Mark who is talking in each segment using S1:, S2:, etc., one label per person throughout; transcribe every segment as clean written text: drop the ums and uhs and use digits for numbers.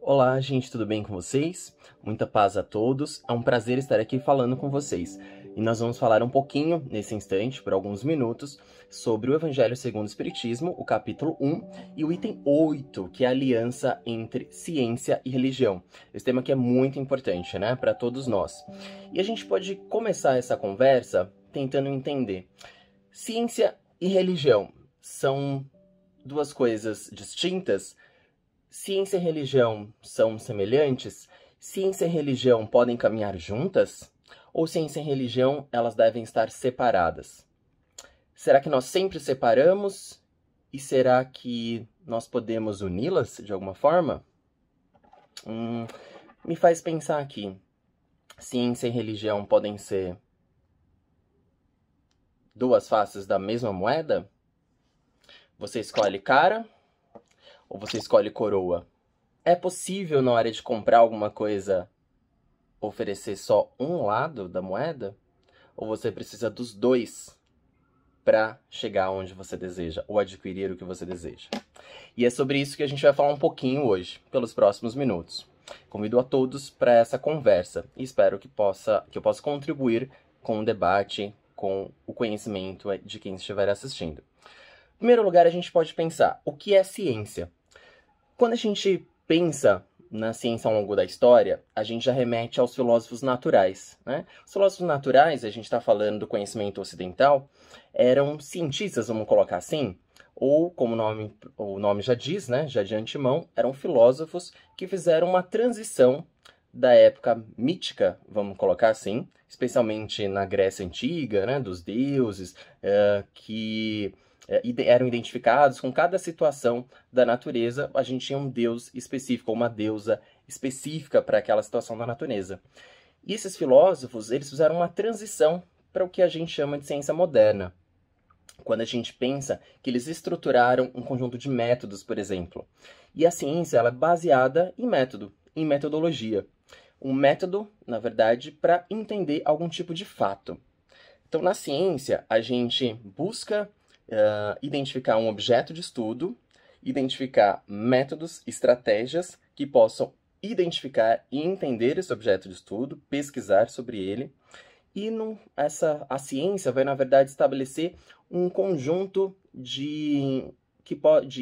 S1: Olá, gente, tudo bem com vocês? Muita paz a todos. É um prazer estar aqui falando com vocês. E nós vamos falar um pouquinho, nesse instante, por alguns minutos, sobre o Evangelho segundo o Espiritismo, o capítulo 1 e o item 8, que é a aliança entre ciência e religião. Esse tema aqui é muito importante, né, para todos nós. E a gente pode começar essa conversa tentando entender. Ciência e religião são duas coisas distintas? Ciência e religião são semelhantes? Ciência e religião podem caminhar juntas? Ou ciência e religião, elas devem estar separadas? Será que nós sempre separamos? E será que nós podemos uni-las de alguma forma? Me faz pensar aqui. Ciência e religião podem ser duas faces da mesma moeda? Você escolhe cara ou você escolhe coroa? É possível, na hora de comprar alguma coisa, oferecer só um lado da moeda? Ou você precisa dos dois para chegar onde você deseja, ou adquirir o que você deseja? E é sobre isso que a gente vai falar um pouquinho hoje, pelos próximos minutos. Convido a todos para essa conversa e espero que eu possa contribuir com o debate, com o conhecimento de quem estiver assistindo. Em primeiro lugar, a gente pode pensar, o que é ciência? Quando a gente pensa na ciência ao longo da história, a gente já remete aos filósofos naturais, né? Os filósofos naturais, a gente está falando do conhecimento ocidental, eram cientistas, vamos colocar assim, ou, como o nome já diz, né, já de antemão, eram filósofos que fizeram uma transição da época mítica, vamos colocar assim, especialmente na Grécia Antiga, né, dos deuses, que eram identificados com cada situação da natureza. A gente tinha um deus específico, uma deusa específica para aquela situação da natureza. E esses filósofos, eles fizeram uma transição para o que a gente chama de ciência moderna. Quando a gente pensa que eles estruturaram um conjunto de métodos, por exemplo. E a ciência, ela é baseada em método, em metodologia. Um método, na verdade, para entender algum tipo de fato. Então, na ciência, a gente busca identificar um objeto de estudo, identificar métodos, estratégias que possam identificar e entender esse objeto de estudo, pesquisar sobre ele. E a ciência vai, na verdade, estabelecer um conjunto de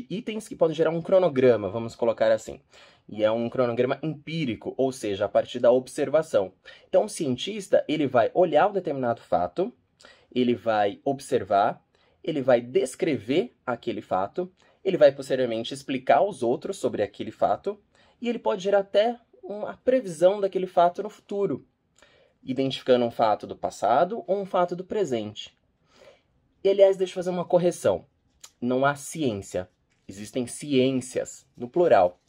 S1: itens que podem gerar um cronograma, vamos colocar assim. E é um cronograma empírico, ou seja, a partir da observação. Então, o cientista, ele vai olhar um determinado fato, ele vai observar, ele vai descrever aquele fato, ele vai posteriormente explicar aos outros sobre aquele fato, e ele pode gerar até uma previsão daquele fato no futuro, identificando um fato do passado ou um fato do presente. E, aliás, deixa eu fazer uma correção. Não há ciência, existem ciências, no plural,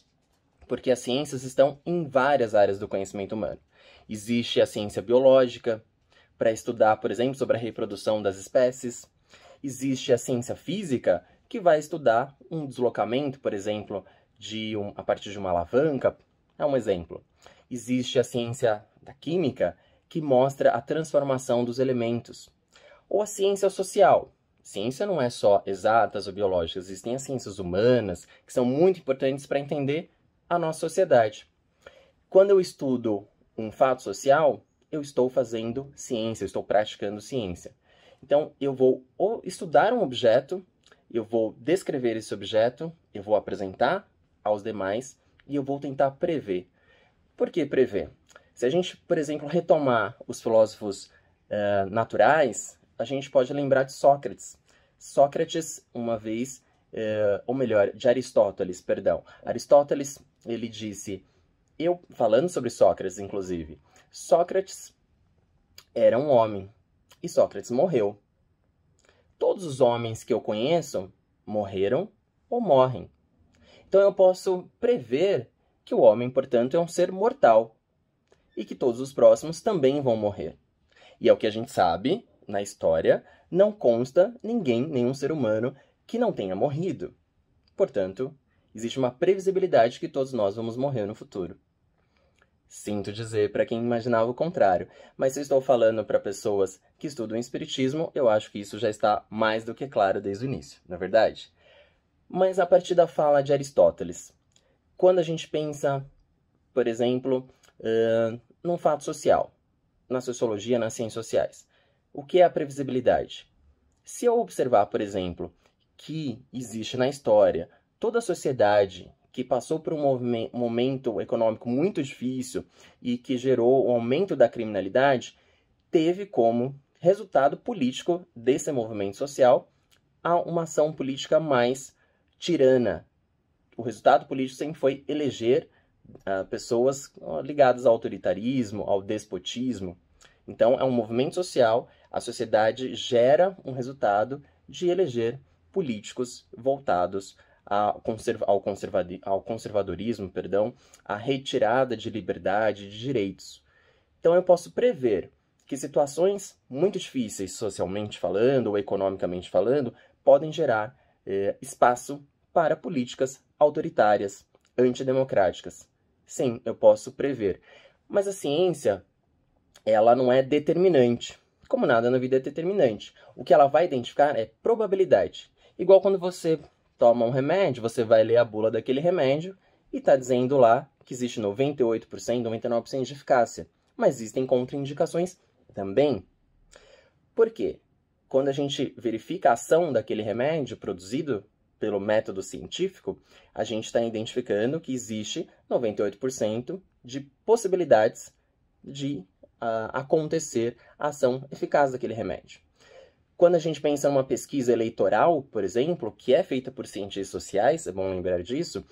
S1: porque as ciências estão em várias áreas do conhecimento humano. Existe a ciência biológica, para estudar, por exemplo, sobre a reprodução das espécies. Existe a ciência física, que vai estudar um deslocamento, por exemplo, a partir de uma alavanca. É um exemplo. Existe a ciência da química, que mostra a transformação dos elementos. Ou a ciência social. Ciência não é só exatas ou biológicas, existem as ciências humanas, que são muito importantes para entender a nossa sociedade. Quando eu estudo um fato social, eu estou fazendo ciência, eu estou praticando ciência. Então, eu vou estudar um objeto, eu vou descrever esse objeto, eu vou apresentar aos demais e eu vou tentar prever. Por que prever? Se a gente, por exemplo, retomar os filósofos naturais, a gente pode lembrar de Sócrates. Sócrates, uma vez, ou melhor, de Aristóteles, perdão. Aristóteles, ele disse, falando sobre Sócrates, inclusive, Sócrates era um homem. E Sócrates morreu. Todos os homens que eu conheço morreram ou morrem. Então eu posso prever que o homem, portanto, é um ser mortal e que todos os próximos também vão morrer. E é o que a gente sabe, na história, não consta nenhum ser humano que não tenha morrido. Portanto, existe uma previsibilidade que todos nós vamos morrer no futuro. Sinto dizer para quem imaginava o contrário, mas se eu estou falando para pessoas que estudam espiritismo, eu acho que isso já está mais do que claro desde o início, não é verdade? Mas a partir da fala de Aristóteles, quando a gente pensa por exemplo, num fato social, na sociologia, nas ciências sociais. O que é a previsibilidade? Se eu observar, por exemplo, que existe na história toda a sociedade que passou por um momento econômico muito difícil e que gerou o aumento da criminalidade, teve como resultado político desse movimento social uma ação política mais tirana. O resultado político sempre foi eleger pessoas ligadas ao autoritarismo, ao despotismo. Então, é um movimento social, a sociedade gera um resultado de eleger políticos voltados ao conservadorismo, à retirada de liberdade, de direitos. Então, eu posso prever que situações muito difíceis, socialmente falando ou economicamente falando, podem gerar espaço para políticas autoritárias, antidemocráticas. Sim, eu posso prever. Mas a ciência, ela não é determinante. Como nada na vida é determinante. O que ela vai identificar é probabilidade. Igual quando você toma um remédio, você vai ler a bula daquele remédio e está dizendo lá que existe 98%, 99% de eficácia. Mas existem contraindicações também. Por quê? Quando a gente verifica a ação daquele remédio produzido pelo método científico, a gente está identificando que existe 98% de possibilidades de acontecer a ação eficaz daquele remédio. Quando a gente pensa numa pesquisa eleitoral, por exemplo, que é feita por cientistas sociais, é bom lembrar disso,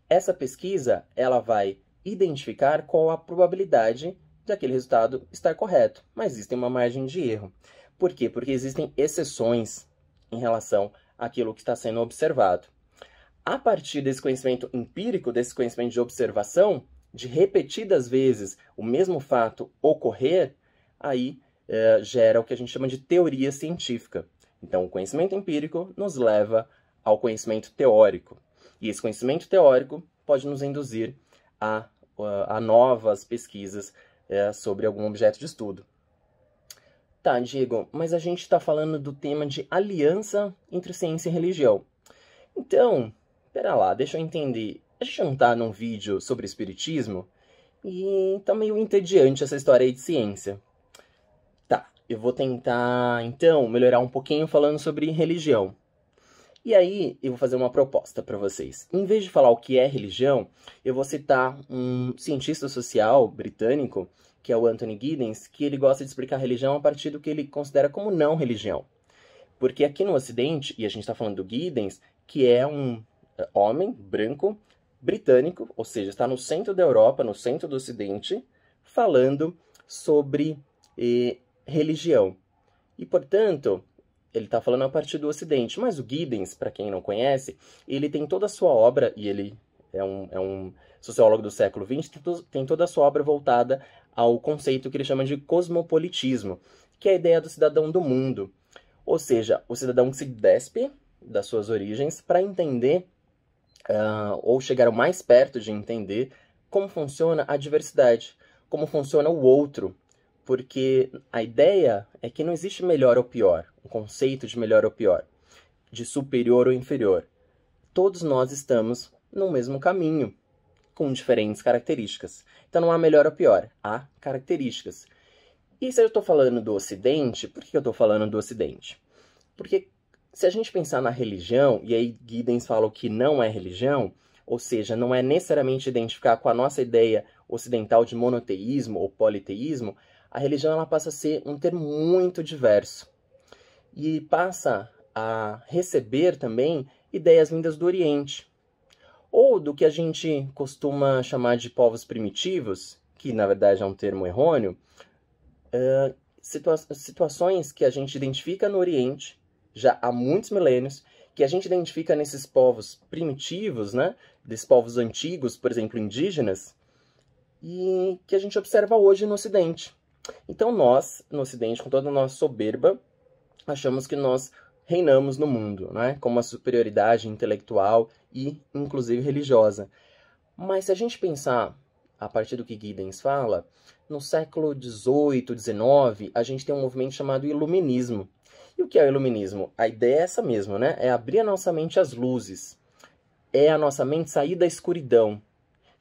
S1: essa pesquisa ela vai identificar qual a probabilidade de aquele resultado estar correto, mas existe uma margem de erro. Por quê? Porque existem exceções em relação àquilo que está sendo observado. A partir desse conhecimento empírico, desse conhecimento de observação, de repetidas vezes o mesmo fato ocorrer, aí gera o que a gente chama de teoria científica. Então, o conhecimento empírico nos leva ao conhecimento teórico. E esse conhecimento teórico pode nos induzir a novas pesquisas sobre algum objeto de estudo. Tá, Diego, mas a gente está falando do tema de aliança entre ciência e religião. Então, pera lá, deixa eu entender. A gente não tá num vídeo sobre espiritismo? E tá meio entediante essa história aí de ciência. Tá, eu vou tentar, então, melhorar um pouquinho falando sobre religião. E aí, eu vou fazer uma proposta para vocês. Em vez de falar o que é religião, eu vou citar um cientista social britânico, que é o Anthony Giddens, que ele gosta de explicar a religião a partir do que ele considera como não religião. Porque aqui no Ocidente, e a gente está falando do Giddens, que é um homem branco, britânico, ou seja, está no centro da Europa, no centro do Ocidente, falando sobre religião. E, portanto, ele está falando a partir do Ocidente. Mas o Giddens, para quem não conhece, ele tem toda a sua obra, e ele é um sociólogo do século XX, tem toda a sua obra voltada ao conceito que ele chama de cosmopolitismo, que é a ideia do cidadão do mundo. Ou seja, o cidadão que se despe das suas origens para entender, ou chegar o mais perto de entender, como funciona a diversidade, como funciona o outro. Porque a ideia é que não existe melhor ou pior, um conceito de melhor ou pior, de superior ou inferior. Todos nós estamos no mesmo caminho, com diferentes características. Então não há melhor ou pior, há características. E se eu estou falando do Ocidente, por que eu estou falando do Ocidente? Porque se a gente pensar na religião, e aí Giddens fala o que não é religião, ou seja, não é necessariamente identificar com a nossa ideia ocidental de monoteísmo ou politeísmo, a religião ela passa a ser um termo muito diverso. E passa a receber também ideias vindas do Oriente. Ou do que a gente costuma chamar de povos primitivos, que na verdade é um termo errôneo, situações que a gente identifica no Oriente, já há muitos milênios, que a gente identifica nesses povos primitivos, né, desses povos antigos, por exemplo, indígenas, e que a gente observa hoje no Ocidente. Então nós, no Ocidente, com toda a nossa soberba, achamos que nós reinamos no mundo, né? Com uma superioridade intelectual e, inclusive, religiosa. Mas se a gente pensar, a partir do que Giddens fala, no século XVIII, XIX, a gente tem um movimento chamado Iluminismo. E o que é o Iluminismo? A ideia é essa mesmo, né? É abrir a nossa mente às luzes. É a nossa mente sair da escuridão.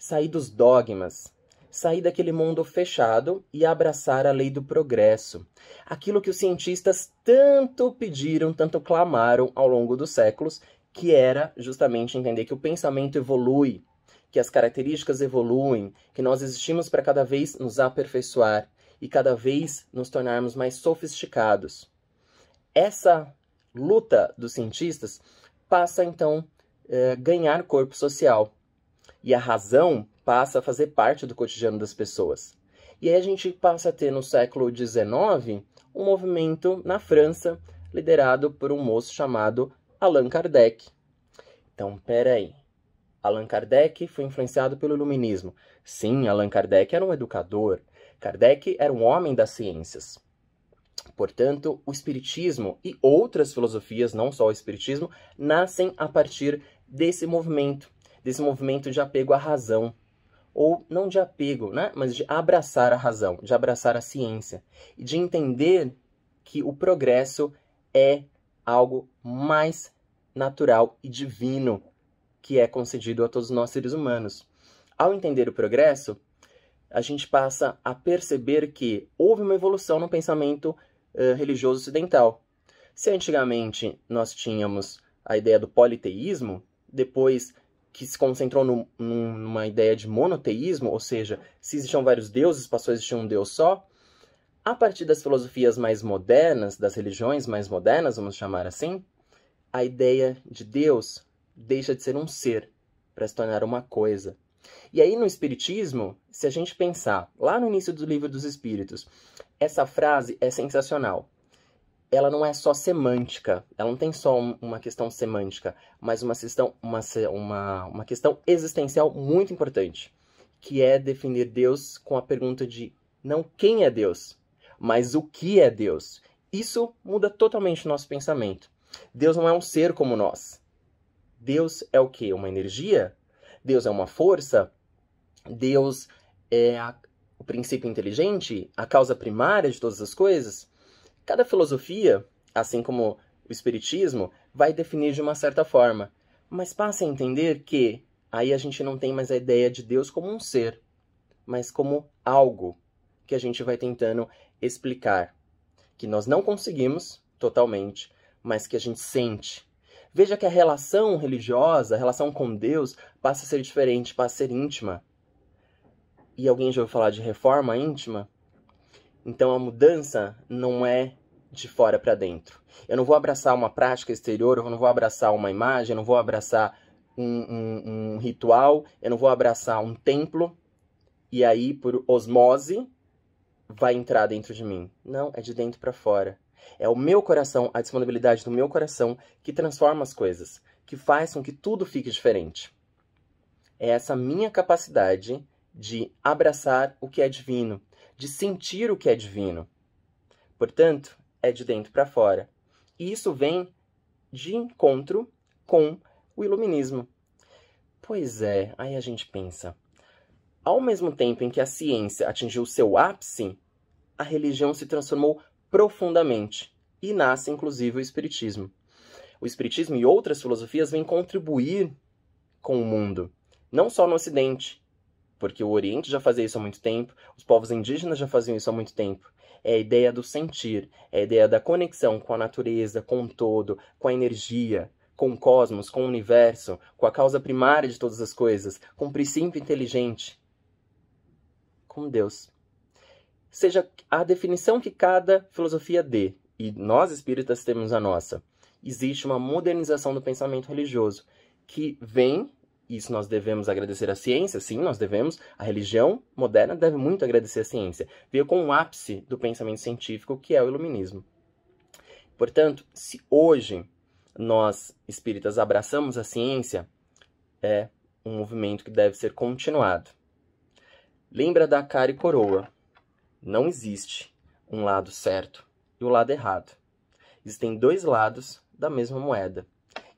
S1: sair dos dogmas, sair daquele mundo fechado e abraçar a lei do progresso. Aquilo que os cientistas tanto pediram, tanto clamaram ao longo dos séculos, que era justamente entender que o pensamento evolui, que as características evoluem, que nós existimos para cada vez nos aperfeiçoar e cada vez nos tornarmos mais sofisticados. Essa luta dos cientistas passa, então, a ganhar corpo social. E a razão passa a fazer parte do cotidiano das pessoas. E aí a gente passa a ter, no século XIX, um movimento na França, liderado por um moço chamado Allan Kardec. Então, peraí. Allan Kardec foi influenciado pelo iluminismo. Sim, Allan Kardec era um educador. Kardec era um homem das ciências. Portanto, o espiritismo e outras filosofias, não só o espiritismo, nascem a partir desse movimento de apego à razão. Ou não de apego, né? Mas de abraçar a razão, de abraçar a ciência. E de entender que o progresso é algo mais natural e divino que é concedido a todos nós seres humanos. Ao entender o progresso, a gente passa a perceber que houve uma evolução no pensamento religioso ocidental. Se antigamente nós tínhamos a ideia do politeísmo, depois que se concentrou numa ideia de monoteísmo, ou seja, se existiam vários deuses, passou a existir um deus só, a partir das filosofias mais modernas, das religiões mais modernas, vamos chamar assim, a ideia de Deus deixa de ser um ser para se tornar uma coisa. E aí no Espiritismo, se a gente pensar lá no início do Livro dos Espíritos, essa frase é sensacional. Ela não é só semântica, ela não tem só uma questão semântica, mas uma questão existencial muito importante, que é definir Deus com a pergunta de não quem é Deus, mas o que é Deus. Isso muda totalmente o nosso pensamento. Deus não é um ser como nós. Deus é o quê? Uma energia? Deus é uma força? Deus é o princípio inteligente? A causa primária de todas as coisas? Cada filosofia, assim como o Espiritismo, vai definir de uma certa forma. Mas passe a entender que aí a gente não tem mais a ideia de Deus como um ser, mas como algo que a gente vai tentando explicar. Que nós não conseguimos totalmente, mas que a gente sente. Veja que a relação religiosa, a relação com Deus, passa a ser diferente, passa a ser íntima. E alguém já ouviu falar de reforma íntima? Então a mudança não é de fora para dentro. Eu não vou abraçar uma prática exterior, eu não vou abraçar uma imagem, eu não vou abraçar um ritual, eu não vou abraçar um templo, e aí, por osmose, vai entrar dentro de mim. Não, é de dentro para fora. É o meu coração, a disponibilidade do meu coração que transforma as coisas, que faz com que tudo fique diferente. É essa minha capacidade de abraçar o que é divino, de sentir o que é divino. Portanto, é de dentro para fora. E isso vem de encontro com o iluminismo. Pois é, aí a gente pensa. Ao mesmo tempo em que a ciência atingiu seu ápice, a religião se transformou profundamente e nasce, inclusive, o Espiritismo. O Espiritismo e outras filosofias vêm contribuir com o mundo, não só no Ocidente, porque o Oriente já fazia isso há muito tempo, os povos indígenas já faziam isso há muito tempo. É a ideia do sentir, é a ideia da conexão com a natureza, com o todo, com a energia, com o cosmos, com o universo, com a causa primária de todas as coisas, com o princípio inteligente, com Deus. Seja a definição que cada filosofia dê, e nós espíritas temos a nossa, existe uma modernização do pensamento religioso, que vem, isso nós devemos agradecer à ciência, sim, nós devemos, a religião moderna deve muito agradecer à ciência, veio com o ápice do pensamento científico, que é o iluminismo. Portanto, se hoje nós, espíritas, abraçamos a ciência, é um movimento que deve ser continuado. Lembra da cara e coroa. Não existe um lado certo e o lado errado. Existem dois lados da mesma moeda.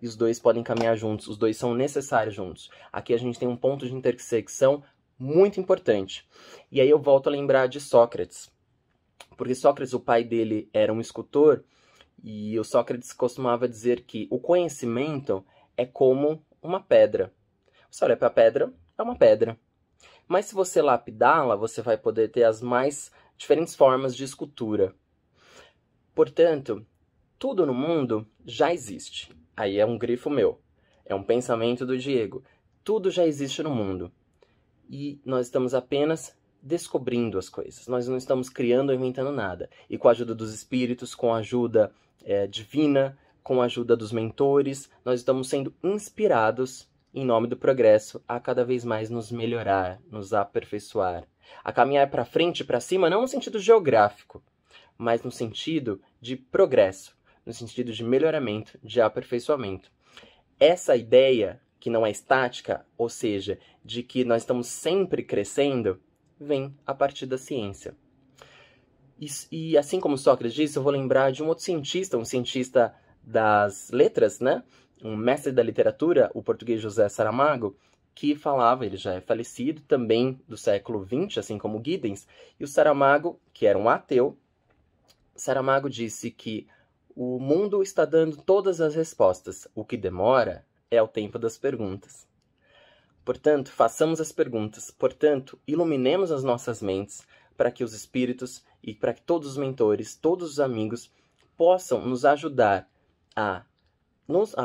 S1: E os dois podem caminhar juntos, os dois são necessários juntos. Aqui a gente tem um ponto de intersecção muito importante. E aí eu volto a lembrar de Sócrates. Porque Sócrates, o pai dele, era um escultor, e o Sócrates costumava dizer que o conhecimento é como uma pedra. Você olha para a pedra, é uma pedra. Mas se você lapidá-la, você vai poder ter as mais diferentes formas de escultura. Portanto, tudo no mundo já existe. Aí é um grifo meu. É um pensamento do Diego. Tudo já existe no mundo. E nós estamos apenas descobrindo as coisas. Nós não estamos criando ou inventando nada. E com a ajuda dos espíritos, com a ajuda divina, com a ajuda dos mentores, nós estamos sendo inspirados, em nome do progresso, a cada vez mais nos melhorar, nos aperfeiçoar. A caminhar para frente, para cima, não no sentido geográfico, mas no sentido de progresso, no sentido de melhoramento, de aperfeiçoamento. Essa ideia, que não é estática, ou seja, de que nós estamos sempre crescendo, vem a partir da ciência. E assim como Sócrates disse, eu vou lembrar de um outro cientista, um cientista das letras, né? Um mestre da literatura, o português José Saramago, que falava, ele já é falecido, também do século XX, assim como Giddens, e o Saramago, que era um ateu, Saramago disse que o mundo está dando todas as respostas, o que demora é o tempo das perguntas. Portanto, façamos as perguntas, portanto, iluminemos as nossas mentes para que os espíritos e para que todos os mentores, todos os amigos possam nos ajudar a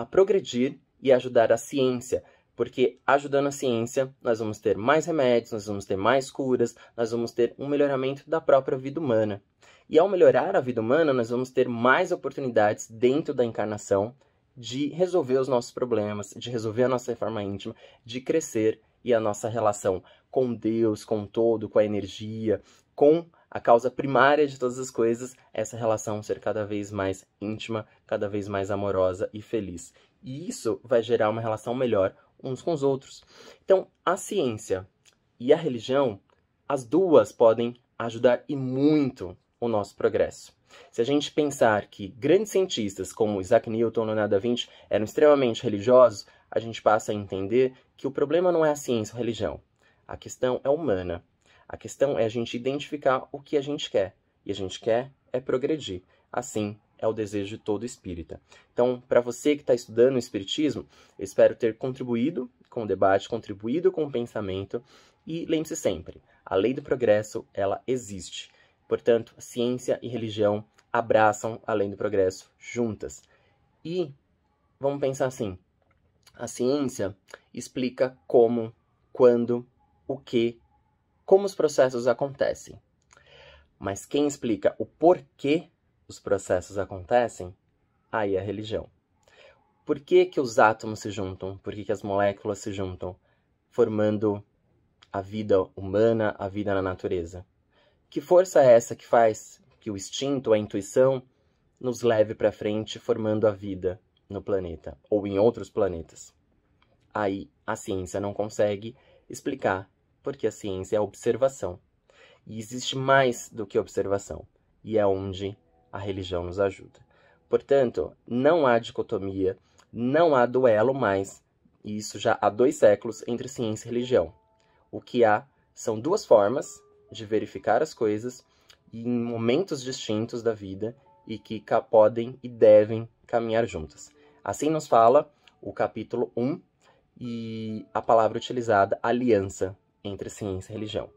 S1: progredir e ajudar a ciência, porque ajudando a ciência nós vamos ter mais remédios, nós vamos ter mais curas, nós vamos ter um melhoramento da própria vida humana. E ao melhorar a vida humana, nós vamos ter mais oportunidades dentro da encarnação de resolver os nossos problemas, de resolver a nossa reforma íntima, de crescer e a nossa relação com Deus, com o todo, com a energia, com a causa primária de todas as coisas, essa relação ser cada vez mais íntima, cada vez mais amorosa e feliz. E isso vai gerar uma relação melhor uns com os outros. Então, a ciência e a religião, as duas podem ajudar e muito o nosso progresso. Se a gente pensar que grandes cientistas como Isaac Newton, Leonardo da Vinci eram extremamente religiosos, a gente passa a entender que o problema não é a ciência ou a religião. A questão é humana. A questão é a gente identificar o que a gente quer. E a gente quer é progredir. Assim é o desejo de todo espírita. Então, para você que está estudando o espiritismo, eu espero ter contribuído com o debate, contribuído com o pensamento. E lembre-se sempre, a lei do progresso, ela existe. Portanto, ciência e religião abraçam a lei do progresso juntas. E vamos pensar assim, a ciência explica como, quando, o que, como os processos acontecem. Mas quem explica o porquê os processos acontecem, aí é a religião. Por que que os átomos se juntam? Por que que as moléculas se juntam, formando a vida humana, a vida na natureza? Que força é essa que faz que o instinto, a intuição, nos leve para frente, formando a vida no planeta, ou em outros planetas? Aí a ciência não consegue explicar, porque a ciência é a observação. E existe mais do que observação, e é onde a religião nos ajuda. Portanto, não há dicotomia, não há duelo mais, e isso já há 2 séculos, entre ciência e religião. O que há são 2 formas de verificar as coisas em momentos distintos da vida e que podem e devem caminhar juntas. Assim nos fala o capítulo 1 e a palavra utilizada, aliança entre ciência e religião.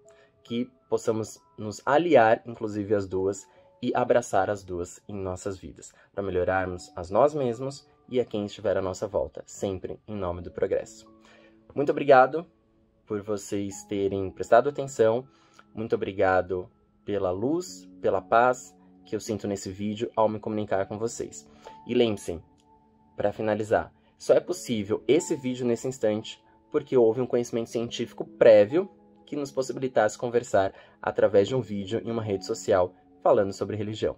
S1: Que possamos nos aliar, inclusive as duas, e abraçar as duas em nossas vidas, para melhorarmos a nós mesmos e a quem estiver à nossa volta, sempre em nome do progresso. Muito obrigado por vocês terem prestado atenção. Muito obrigado pela luz, pela paz que eu sinto nesse vídeo ao me comunicar com vocês. E lembre-se, para finalizar, só é possível esse vídeo nesse instante porque houve um conhecimento científico prévio que nos possibilitasse conversar através de um vídeo em uma rede social falando sobre religião.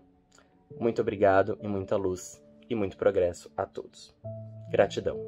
S1: Muito obrigado e muita luz e muito progresso a todos. Gratidão.